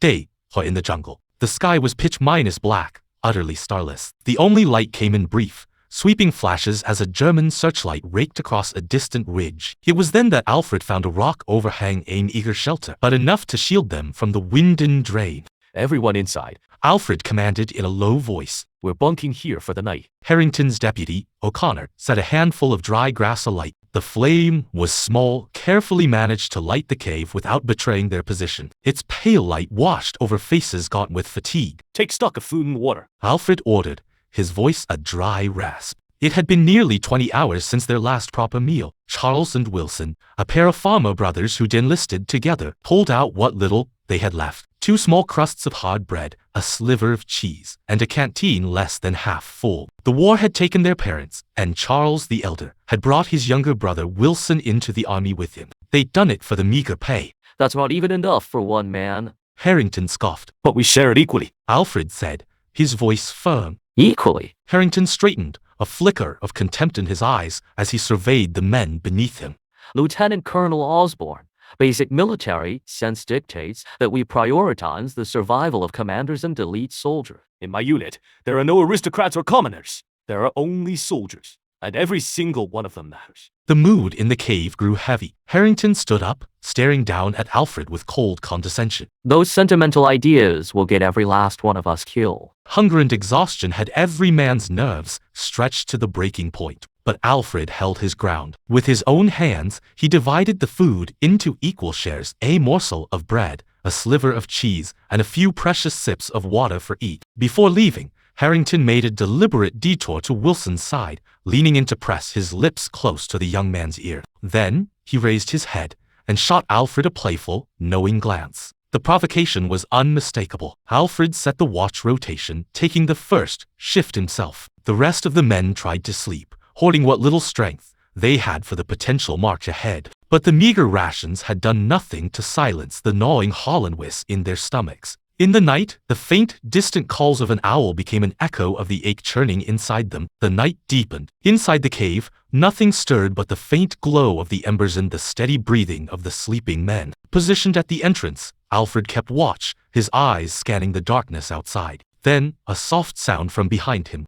day, or in the jungle. The sky was pitch-black, utterly starless. The only light came in brief, sweeping flashes as a German searchlight raked across a distant ridge. It was then that Alfred found a rock overhang an eager shelter, but enough to shield them from the wind and rain. "Everyone inside," Alfred commanded in a low voice. "We're bunking here for the night." Harrington's deputy, O'Connor, set a handful of dry grass alight. The flame was small, carefully managed to light the cave without betraying their position. Its pale light washed over faces gaunt with fatigue. "Take stock of food and water," Alfred ordered, his voice a dry rasp. It had been nearly 20 hours since their last proper meal. Charles and Wilson, a pair of farmer brothers who'd enlisted together, pulled out what little they had left. 2 small crusts of hard bread, a sliver of cheese, and a canteen less than half full. The war had taken their parents, and Charles the elder had brought his younger brother Wilson into the army with him. They'd done it for the meager pay. "That's not even enough for one man." Harrington scoffed. "But we share it equally," Alfred said, his voice firm. "Equally?" Harrington straightened, a flicker of contempt in his eyes as he surveyed the men beneath him. "Lieutenant Colonel Osborne, basic military sense dictates that we prioritize the survival of commanders and elite soldiers. "In my unit, there are no aristocrats or commoners. There are only soldiers, and every single one of them matters." The mood in the cave grew heavy. Harrington stood up, staring down at Alfred with cold condescension. "Those sentimental ideas will get every last one of us killed." Hunger and exhaustion had every man's nerves stretched to the breaking point. But Alfred held his ground. With his own hands, he divided the food into equal shares, a morsel of bread, a sliver of cheese, and a few precious sips of water for each. Before leaving, Harrington made a deliberate detour to Wilson's side, leaning in to press his lips close to the young man's ear. Then, he raised his head and shot Alfred a playful, knowing glance. The provocation was unmistakable. Alfred set the watch rotation, taking the first shift himself. The rest of the men tried to sleep, hoarding what little strength they had for the potential march ahead. But the meager rations had done nothing to silence the gnawing hollowness in their stomachs. In the night, the faint, distant calls of an owl became an echo of the ache churning inside them. The night deepened. Inside the cave, nothing stirred but the faint glow of the embers and the steady breathing of the sleeping men. Positioned at the entrance, Alfred kept watch, his eyes scanning the darkness outside. Then, a soft sound from behind him.